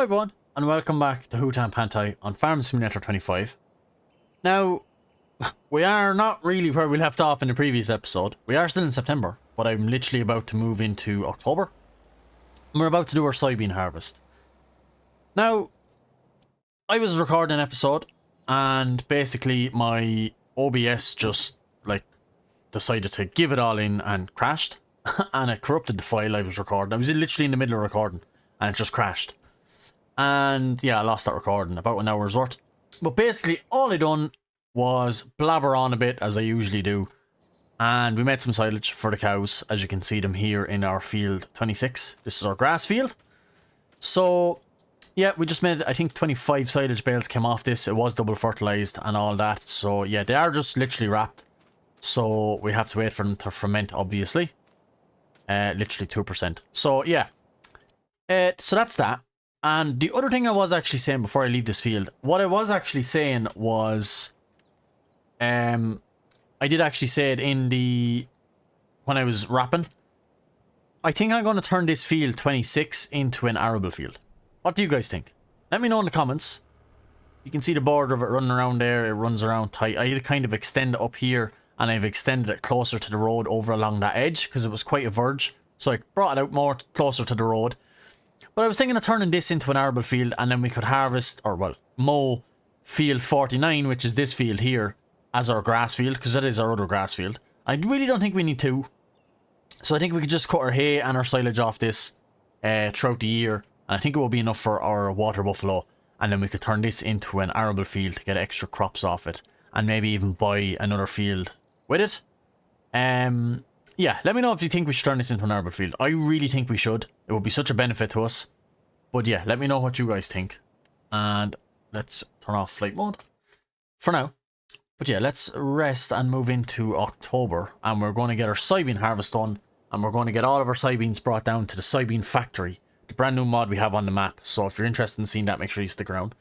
Hello everyone, and welcome back to Hutan Pantai on Farm Simulator 25. Now, we are not really where we left off in the previous episode. We are still in September, but I'm literally about to move into October. And we're about to do our soybean harvest. Now, I was recording an episode, and basically my OBS just, decided to give it all in and crashed. And it corrupted the file I was recording. I was literally in the middle of recording, and it just crashed. And yeah, I lost that recording, about an hour's worth. But basically, all I done was blabber on a bit, as I usually do. And we made some silage for the cows, as you can see them here in our field 26. This is our grass field. So, yeah, we just made, I think 25 silage bales came off this. It was double fertilized and all that. So, yeah, they are just literally wrapped. So, we have to wait for them to ferment, obviously. Literally 2%. So, yeah. So that's that. And the other thing I was actually saying before I leave this field, what I was actually saying was, I did actually say it in the, when I was wrapping, I think I'm going to turn this field 26 into an arable field. What do you guys think? Let me know in the comments. You can see the border of it running around there, it runs around tight. I did kind of extend it up here, and I've extended it closer to the road over along that edge, because it was quite a verge. So I brought it out more closer to the road. But I was thinking of turning this into an arable field, and then we could harvest, or well, mow field 49, which is this field here, as our grass field, because that is our other grass field. I really don't think we need two. So I think we could just cut our hay and our silage off this throughout the year, and I think it will be enough for our water buffalo, and then we could turn this into an arable field to get extra crops off it, and maybe even buy another field with it. Yeah, let me know if you think we should turn this into an arable field. I really think we should. It would be such a benefit to us. But yeah, let me know what you guys think. And let's turn off flight mode for now. But yeah, let's rest and move into October. And we're going to get our soybean harvest done. And we're going to get all of our soybeans brought down to the Soybean factory. The brand new mod we have on the map. So if you're interested in seeing that, make sure you stick around.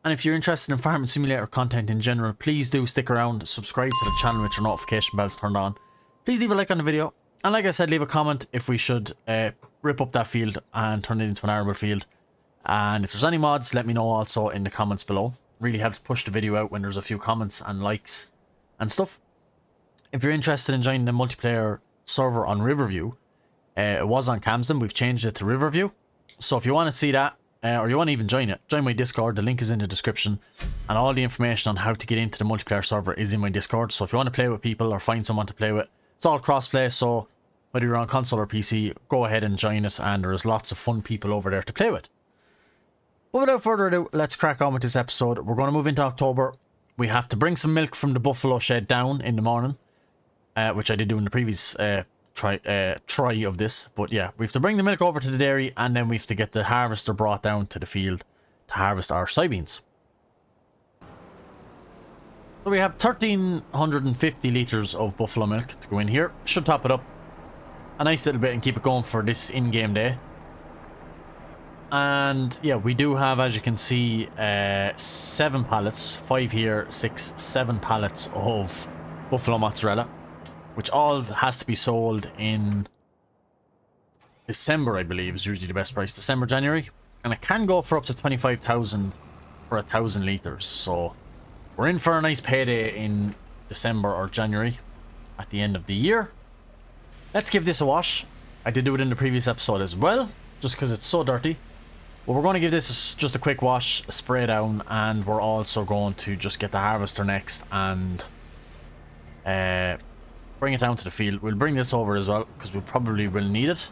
And if you're interested in Farming Simulator content in general, please do stick around. Subscribe to the channel with your notification bells turned on. Please leave a like on the video, and like I said, leave a comment if we should rip up that field and turn it into an arable field. And if there's any mods, let me know also in the comments below. Really helps push the video out when there's a few comments and likes and stuff. If you're interested in joining the multiplayer server on Riverview, it was on Camden, we've changed it to Riverview. So if you want to see that, or you want to even join it, join my Discord, the link is in the description. And all the information on how to get into the multiplayer server is in my Discord. So if you want to play with people or find someone to play with, it's all crossplay, so whether you're on console or PC, go ahead and join it, and there's lots of fun people over there to play with. But without further ado, let's crack on with this episode. We're going to move into October. We have to bring some milk from the buffalo shed down in the morning, which I did do in the previous try of this. But yeah, we have to bring the milk over to the dairy, and then we have to get the harvester brought down to the field to harvest our soybeans. So we have 1,350 litres of buffalo milk to go in here. Should top it up a nice little bit and keep it going for this in-game day. And yeah, we do have, as you can see, 7 pallets, 5 here, 6, 7 pallets of buffalo mozzarella, which all has to be sold in December, I believe, is usually the best price. December, January. And it can go for up to 25,000 for 1,000 litres, so we're in for a nice payday in December or January at the end of the year. Let's give this a wash. I did do it in the previous episode as well, just because it's so dirty. But we're going to give this just a quick wash, a spray down, and we're also going to just get the harvester next and bring it down to the field. We'll bring this over as well, because we probably will need it.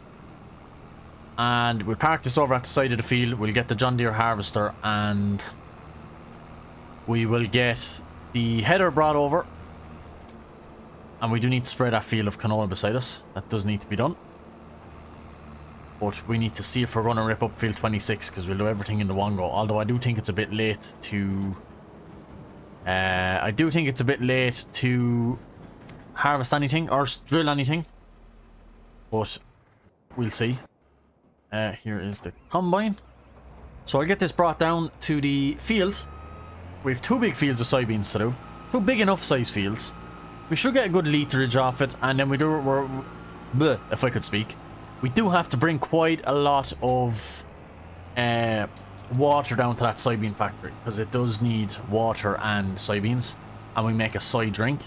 And we'll park this over at the side of the field. We'll get the John Deere harvester, and we will get the header brought over. And we do need to spray that field of canola beside us. That does need to be done. But we need to see if we're going to rip up field 26, because we'll do everything in the one go. Although I do think it's a bit late to harvest anything or drill anything. But we'll see. Here is the combine. So I'll get this brought down to the field. We have 2 big fields of soybeans to do. 2 big enough size fields. We should get a good literage off it, and then if I could speak. We do have to bring quite a lot of water down to that soybean factory, because it does need water and soybeans, and we make a soy drink.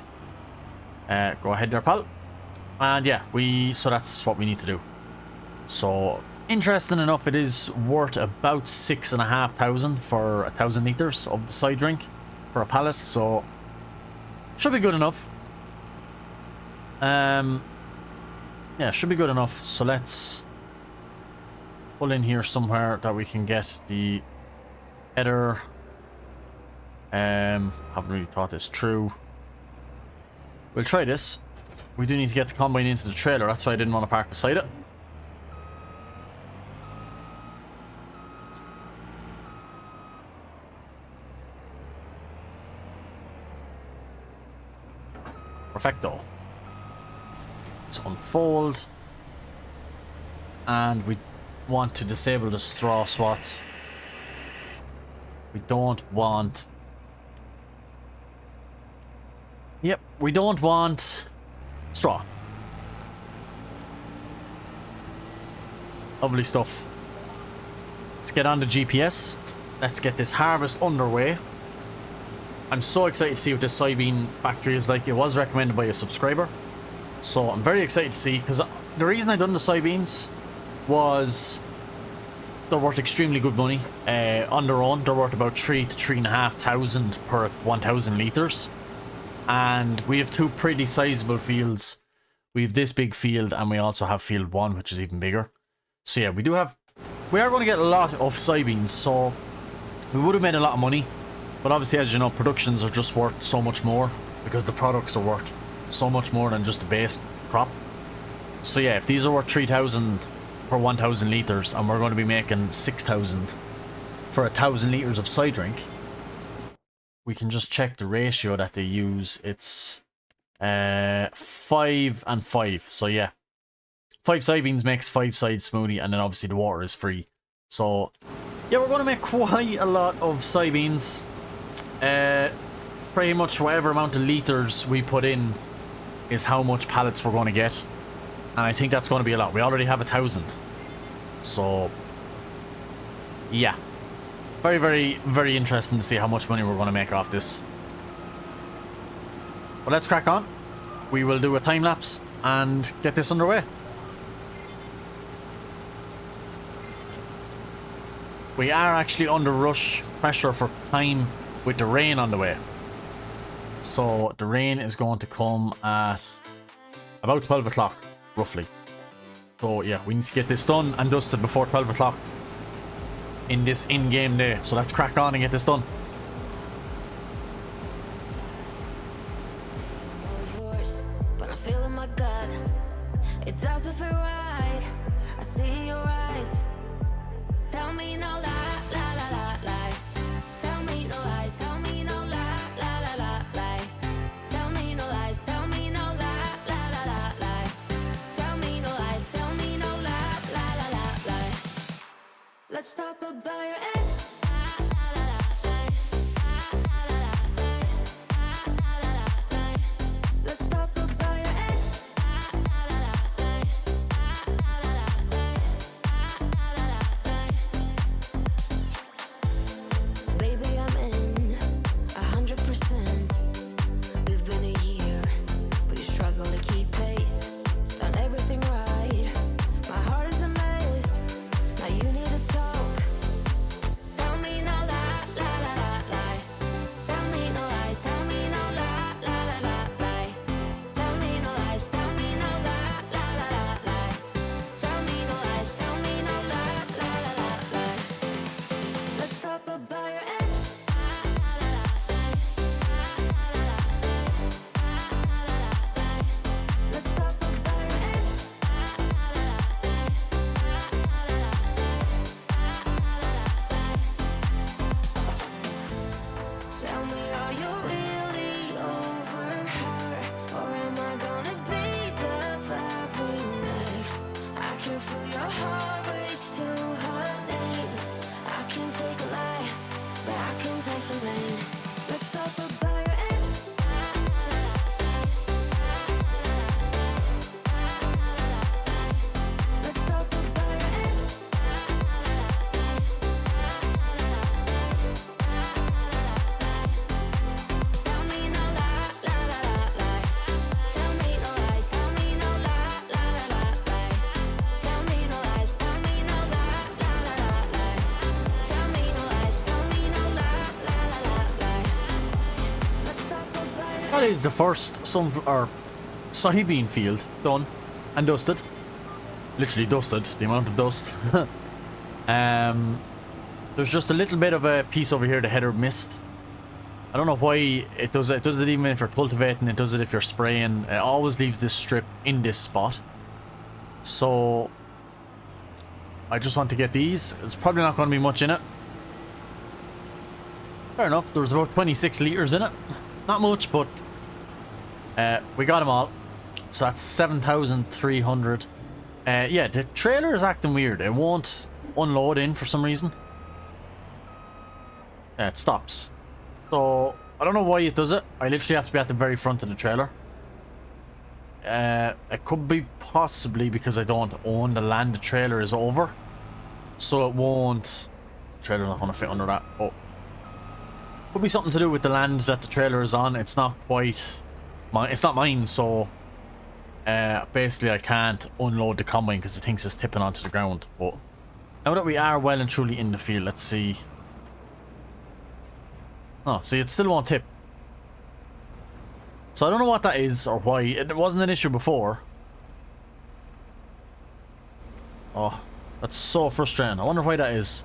Go ahead there, pal. And yeah, so that's what we need to do. So interesting enough, it is worth about 6,500 for 1,000 liters of the soy drink for a pallet, so should be good enough. Yeah, should be good enough. So let's pull in here somewhere that we can get the header. Haven't really thought this through. We'll try this. We do need to get the combine into the trailer, that's why I didn't want to park beside it. Perfecto. Let's unfold. And we want to disable the straw swats. We don't want... Yep, we don't want straw. Lovely stuff. Let's get on the GPS. Let's get this harvest underway. I'm so excited to see what this soybean factory is like. It was recommended by a subscriber, so I'm very excited to see, because the reason I done the soybeans was they're worth extremely good money. On their own, they're worth about 3,000 to 3,500 per 1,000 liters. And we have two pretty sizable fields. We have this big field, and we also have field 1, which is even bigger. So yeah, we are going to get a lot of soybeans, so we would have made a lot of money. But obviously, as you know, productions are just worth so much more, because the products are worth so much more than just the base crop. So yeah, if these are worth 3,000 per 1,000 liters, and we're going to be making 6,000 for 1,000 liters of soy drink, we can just check the ratio that they use. It's 5 and 5. So yeah, 5 soybeans makes 5 side smoothie, and then obviously the water is free. So yeah, we're going to make quite a lot of soybeans. Pretty much whatever amount of liters we put in is how much pallets we're going to get, and I think that's going to be a lot. We already have 1,000, so yeah, very, very, very interesting to see how much money we're going to make off this. But let's crack on. We will do a time lapse and get this underway. We are actually under rush pressure for time with the rain on the way. So the rain is going to come at about 12 o'clock, roughly. So yeah, we need to get this done and dusted before 12 o'clock in this in-game day. So let's crack on and get this done. But I feel in my gut, it doesn't feel right. I see in your eyes. Tell me no lie, lie, lie, lie, lie. Tell me no lies, tell me no lie, lie, lie, lie, lie. Tell me no lies, tell me no lie, lie, lie, lie, lie. Tell me no lies, tell me no lie, lie, lie, lie, lie. Let's talk about your ex. Let's talk about your ex. Baby, I'm in 100%. We've been a year, but you struggle to keep pace. Done everything right. My heart is a mess. Now you need to talk. Tell me no lie, lie, lie, lie, lie. Tell me no lies, tell me no lie, lie, lie, lie, lie. Tell me no lies, tell me no lie, lie, lie, lie, lie. Tell me no lies, tell me no lie, lie, lie, lie, lie. Let's talk about your ex. Let's talk about your ex. Tell me, are you really over her? Or am I gonna be the very next? I can feel your heart race to her name. I can take a lie, but I can take the rain. Let's talk about your ex. Let's talk about your ex. That is the first soybean field done and dusted. Literally dusted, the amount of dust. There's just a little bit of a piece over here the header missed. I don't know why it does it. It does it even if you're cultivating, it does it if you're spraying. It always leaves this strip in this spot. So I just want to get these. It's probably not going to be much in it. Fair enough, there was about 26 litres in it. Not much, but we got them all. So that's 7,300. Yeah, the trailer is acting weird. It won't unload in for some reason. It stops. So I don't know why it does it. I literally have to be at the very front of the trailer. It could be possibly because I don't own the land the trailer is over. So it won't... The trailer's not going to fit under that. Oh. Could be something to do with the land that the trailer is on. It's not quite... It's not mine, so... basically I can't unload the combine because it thinks it's tipping onto the ground. But now that we are well and truly in the field, let's see. Oh, see, it still won't tip. So I don't know what that is or why. It wasn't an issue before. Oh, that's so frustrating. I wonder why that is.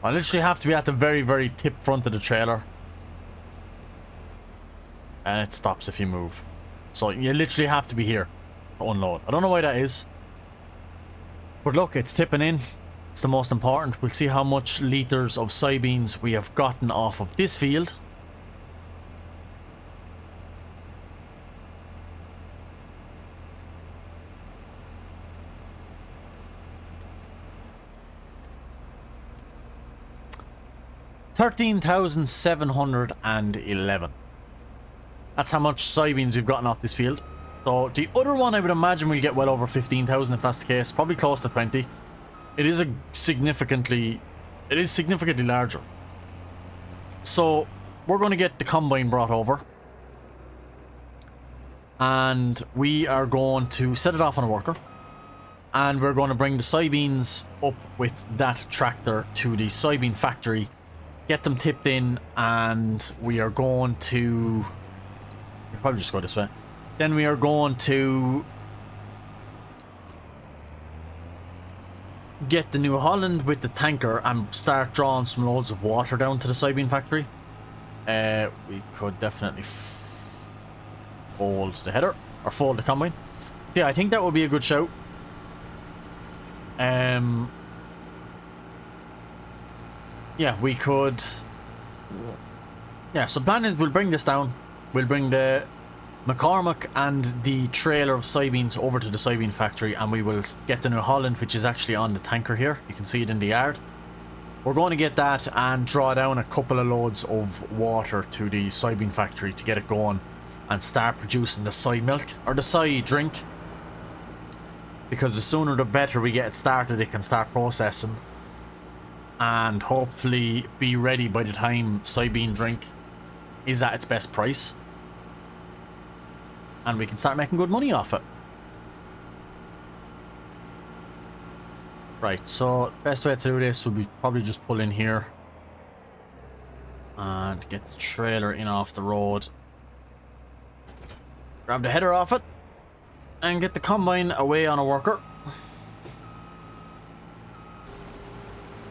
I literally have to be at the very, very tip front of the trailer. And it stops if you move. So you literally have to be here to unload. I don't know why that is. But look, it's tipping in. It's the most important. We'll see how much litres of soybeans we have gotten off of this field. $13,711. That's how much soybeans we've gotten off this field. So the other one I would imagine we'll get well over 15,000 if that's the case. Probably close to 20. It is significantly larger. So we're going to get the combine brought over. And we are going to set it off on a worker. And we're going to bring the soybeans up with that tractor to the soybean factory. Get them tipped in, and we are going to... We'll probably just go this way. Then we are going to get the New Holland with the tanker and start drawing some loads of water down to the soybean factory. We could definitely fold the header, or fold the combine. Yeah, I think that would be a good shout. Yeah, we could... Yeah, so plan is we'll bring this down. We'll bring the McCormick and the trailer of soybeans over to the soybean factory, and we will get the New Holland, which is actually on the tanker here. You can see it in the yard. We're going to get that and draw down a couple of loads of water to the soybean factory to get it going and start producing the soy milk, or the soy drink. Because the sooner the better we get it started, it can start processing. And hopefully be ready by the time soybean drink is at its best price. And we can start making good money off it. Right, so best way to do this would be probably just pull in here. And get the trailer in off the road. Grab the header off it. And get the combine away on a worker.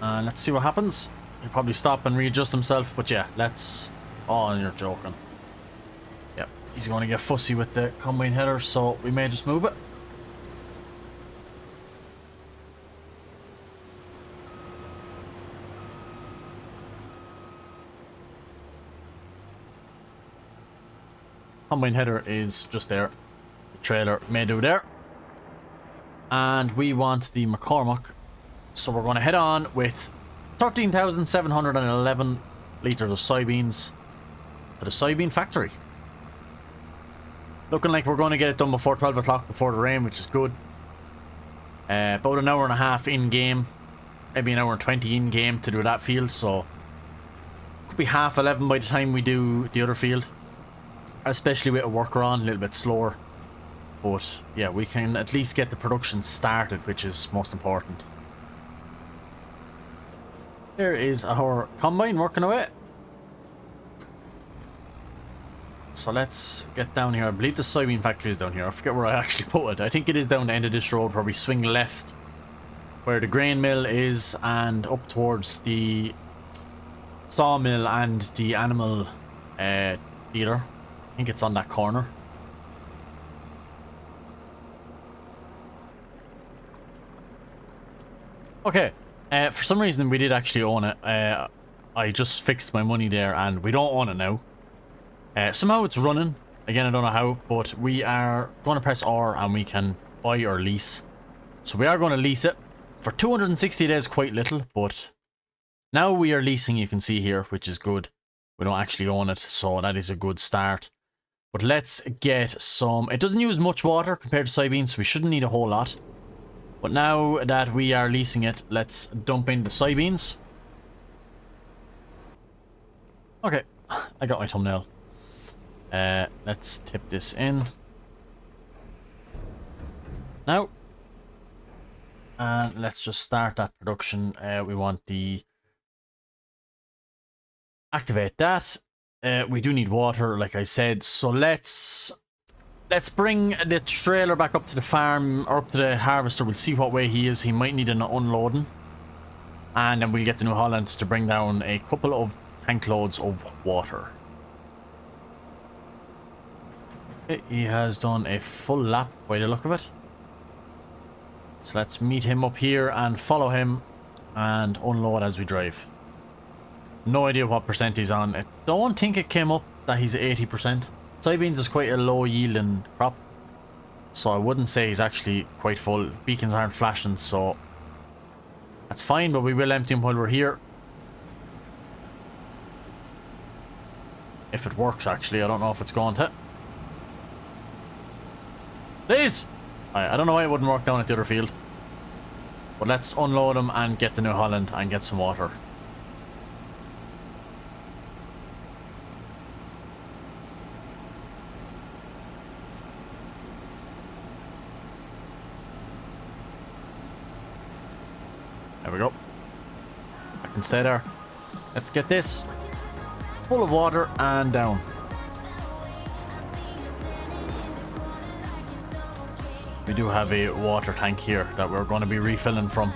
And let's see what happens. He'll probably stop and readjust himself, but yeah, let's... Oh, you're joking. Yep, he's going to get fussy with the combine header, so we may just move it. Combine header is just there. The trailer may do there. And we want the McCormick. So we're going to head on with 13,711 litres of soybeans to the soybean factory. Looking like we're going to get it done before 12 o'clock, before the rain, which is good. About an hour and a half in game, maybe an hour and 20 in game to do that field, so could be 11:30 by the time we do the other field, especially with a worker on, a little bit slower. But yeah, we can at least get the production started, which is most important. Here is our combine working away. So let's get down here. I believe the soybean factory is down here. I forget where I actually put it. I think it is down the end of this road where we swing left, where the grain mill is, and up towards the sawmill and the animal dealer. I think it's on that corner. Okay, for some reason we did actually own it. I just fixed my money there and we don't own it now. Somehow it's running. Again, I don't know how, but we are going to press R and we can buy or lease. So we are going to lease it. For 260 days, quite little, but now we are leasing, you can see here, which is good. We don't actually own it, so that is a good start. But let's get some... It doesn't use much water compared to soybeans, so we shouldn't need a whole lot. But now that we are leasing it, let's dump in the soybeans. Okay, I got my thumbnail. Let's tip this in. Now. And let's just start that production. We want the... Activate that. We do need water, like I said. So let's bring the trailer back up to the farm, or up to the harvester. We'll see what way he is. He might need an unloading. And then we'll get to New Holland to bring down a couple of tank loads of water. Okay, he has done a full lap by the look of it. So let's meet him up here and follow him and unload as we drive. No idea what percent he's on. I don't think it came up that he's 80%. Soybeans is quite a low yielding crop, so I wouldn't say he's actually quite full. Beacons aren't flashing, so that's fine, but we will empty him while we're here. If it works, actually. I don't know if it's going to. Please! I don't know why it wouldn't work down at the other field. But let's unload him and get to New Holland and get some water. There we go. I can stay there. Let's get this full of water and down. We do have a water tank here that we're going to be refilling from.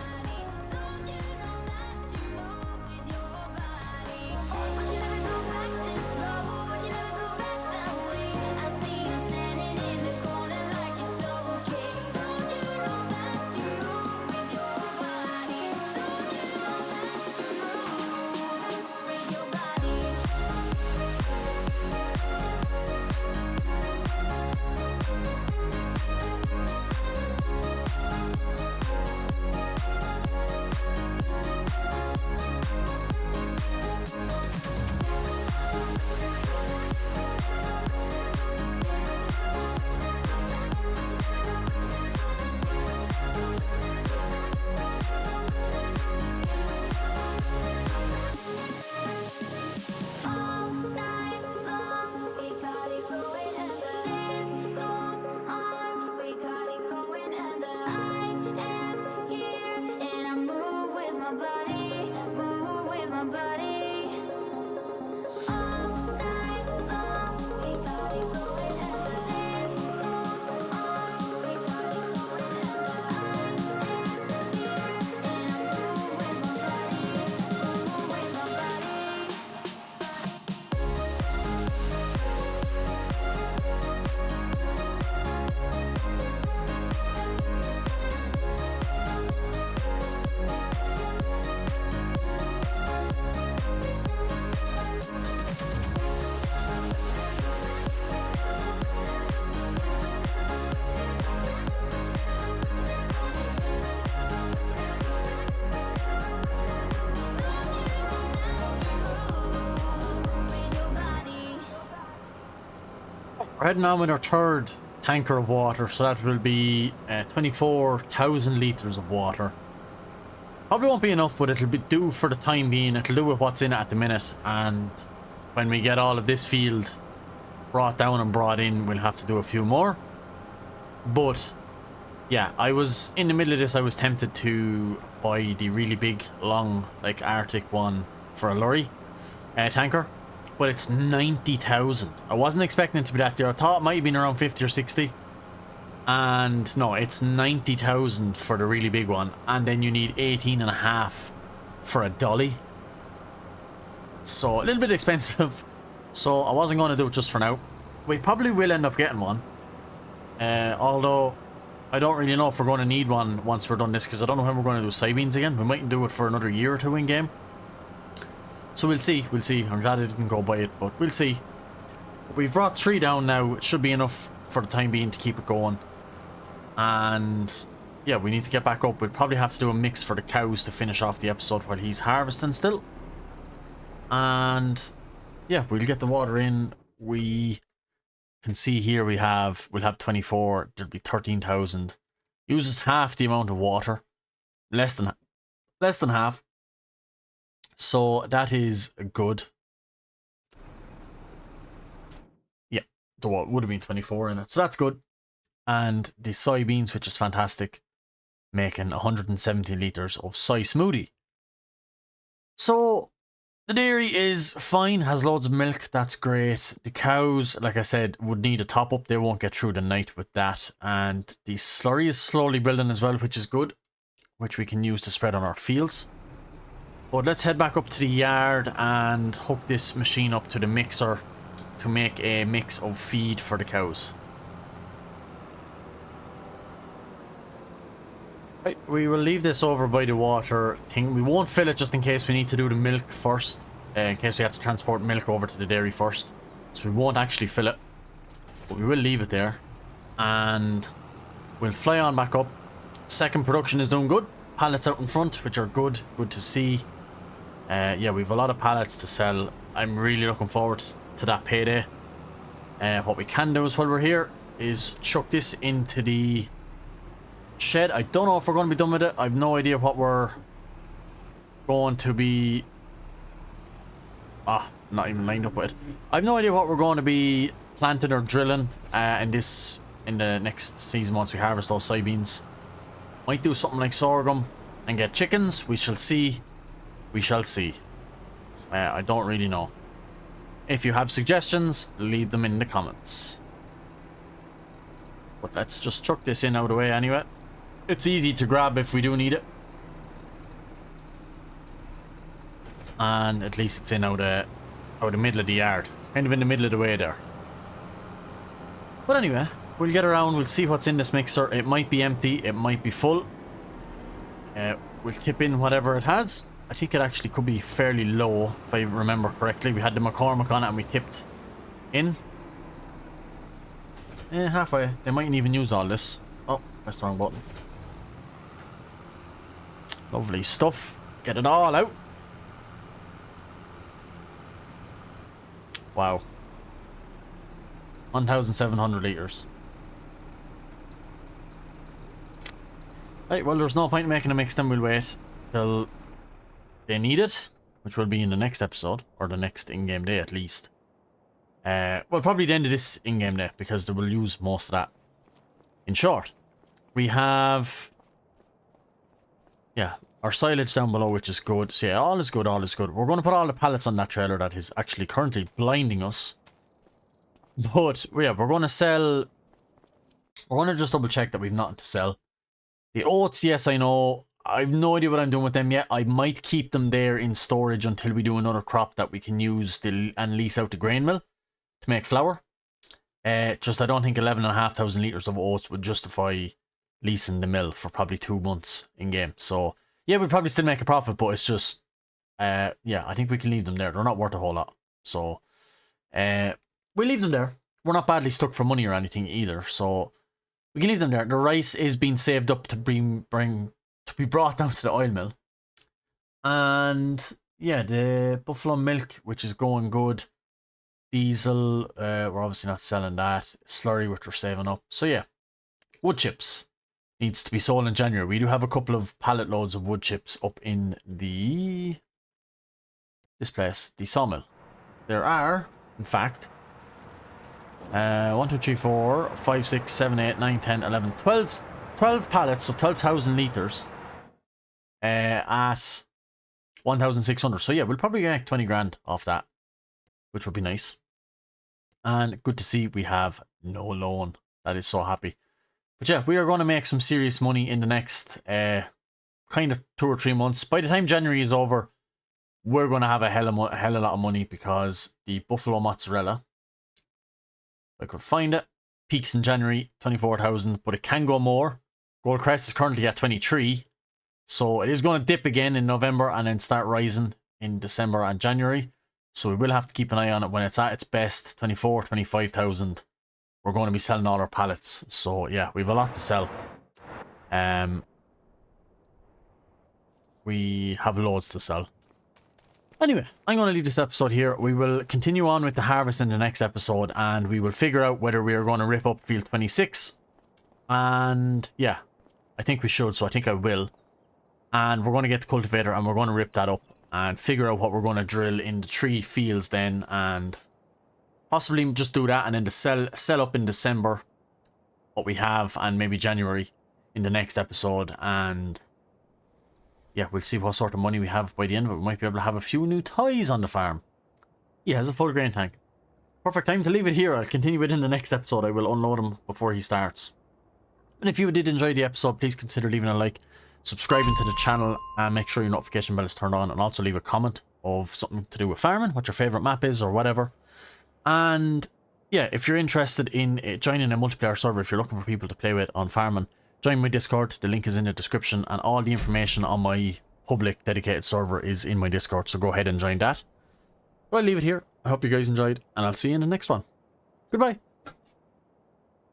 We're heading on with our third tanker of water, so that will be 24,000 litres of water. Probably won't be enough, but it'll be do for the time being. It'll do with what's in it at the minute, and when we get all of this field brought down and brought in, we'll have to do a few more. But yeah, I was in the middle of this. I was tempted to buy the really big, long, like Arctic one for a lorry tanker, but it's 90,000. I wasn't expecting it to be that dear. I thought it might have been around 50 or 60. And no, it's 90,000 for the really big one, and then you need 18.5 for a dolly. So a little bit expensive. So I wasn't going to do it just for now. We probably will end up getting one. Although I don't really know if we're going to need one once we're done this, because I don't know when we're going to do Soybeans again. We mightn't do it for another year or two in game. So we'll see. We'll see. I'm glad I didn't go buy it, but we'll see. We've brought 3 down now. It should be enough for the time being to keep it going. And yeah, we need to get back up. We'll probably have to do a mix for the cows to finish off the episode while he's harvesting still. And yeah, we'll get the water in. We can see here we'll have 24. There'll be 13,000. Uses half the amount of water, less than half. So that is good. Yeah, the water would have been 24 in it, so that's good. And the soybeans, which is fantastic, making 170 litres of soy smoothie. So the dairy is fine, has loads of milk, that's great. The cows, like I said, would need a top up. They won't get through the night with that. And the slurry is slowly building as well, which is good, which we can use to spread on our fields. But let's head back up to the yard and hook this machine up to the mixer to make a mix of feed for the cows. Right, we will leave this over by the water thing. We won't fill it just in case we need to do the milk first. In case we have to transport milk over to the dairy first. So we won't actually fill it. But we will leave it there. And we'll fly on back up. Second production is doing good. Pallets out in front, which are good. Good to see. Yeah, we have a lot of pallets to sell. I'm really looking forward to that payday. What we can do is, while we're here, is chuck this into the shed. I don't know if we're going to be done with it. I have no idea what we're going to be... not even lined up with it. I have no idea what we're going to be planting or drilling in the next season once we harvest those soybeans. Might do something like sorghum and get chickens. We shall see. We shall see. I don't really know. If you have suggestions, leave them in the comments. But let's just chuck this in out of the way anyway. It's easy to grab if we do need it. And at least it's in out of the middle of the yard. Kind of in the middle of the way there. But anyway, we'll get around, we'll see what's in this mixer. It might be empty, it might be full. We'll tip in whatever it has. I think it actually could be fairly low, if I remember correctly. We had the McCormick on it and we tipped in. Halfway. They mightn't even use all this. Oh, press the wrong button. Lovely stuff. Get it all out. Wow. 1,700 litres. Right, well, there's no point in making a mix, then we'll wait till they need it, which will be in the next episode, or the next in-game day at least. Well, probably the end of this in-game day, because they will use most of that. In short, we have... yeah, our silage down below, which is good. So yeah, all is good, all is good. We're going to put all the pallets on that trailer that is actually currently blinding us. But, yeah, we're going to sell... we're going to just double check that we've nothing to sell. The oats, yes, I know. I have no idea what I'm doing with them yet. I might keep them there in storage until we do another crop that we can use and lease out the grain mill to make flour. Just I don't think 11,500 litres of oats would justify leasing the mill for probably 2 months in game. So yeah, we'd probably still make a profit, but it's just yeah, I think we can leave them there. They're not worth a whole lot. So we'll leave them there. We're not badly stuck for money or anything either, so we can leave them there. The rice is being saved up to to be brought down to the oil mill. And yeah, the buffalo milk, which is going good. Diesel, we're obviously not selling that. Slurry, which we're saving up. So yeah, wood chips needs to be sold in January. We do have a couple of pallet loads of wood chips up in this place, the sawmill. There are, in fact, 1, 2, 3, 4, 5, 6, 7, 8, 9, 10, 11, 12 pallets, so 12,000 litres at 1,600. So yeah, we'll probably get 20 grand off that, which would be nice. And good to see we have no loan. That is so happy. But yeah, we are going to make some serious money in the next kind of 2 or 3 months. By the time January is over, we're going to have a hell of a lot of money, because the buffalo mozzarella, if I could find it, peaks in January, 24,000, but it can go more. Goldcrest is currently at 23, so it is going to dip again in November and then start rising in December and January. So we will have to keep an eye on it. When it's at its best, 24, 25,000, we're going to be selling all our pallets. So yeah, we have a lot to sell. We have loads to sell. Anyway, I'm going to leave this episode here. We will continue on with the harvest in the next episode, and we will figure out whether we are going to rip up field 26. And yeah, I think we should, so I think I will. And we're going to get the cultivator and we're going to rip that up and figure out what we're going to drill in the 3 fields then, and possibly just do that and then sell up in December what we have, and maybe January in the next episode. And yeah, we'll see what sort of money we have by the end of it. We might be able to have a few new toys on the farm. He has a full grain tank. Perfect time to leave it here. I'll continue it in the next episode. I will unload him before he starts. And if you did enjoy the episode, please consider leaving a like, subscribing to the channel, and make sure your notification bell is turned on, and also leave a comment of something to do with farming, what your favourite map is or whatever. And yeah, if you're interested in joining a multiplayer server, if you're looking for people to play with on farming, join my Discord. The link is in the description, and all the information on my public dedicated server is in my Discord, so go ahead and join that. But I'll leave it here. I hope you guys enjoyed, and I'll see you in the next one. Goodbye.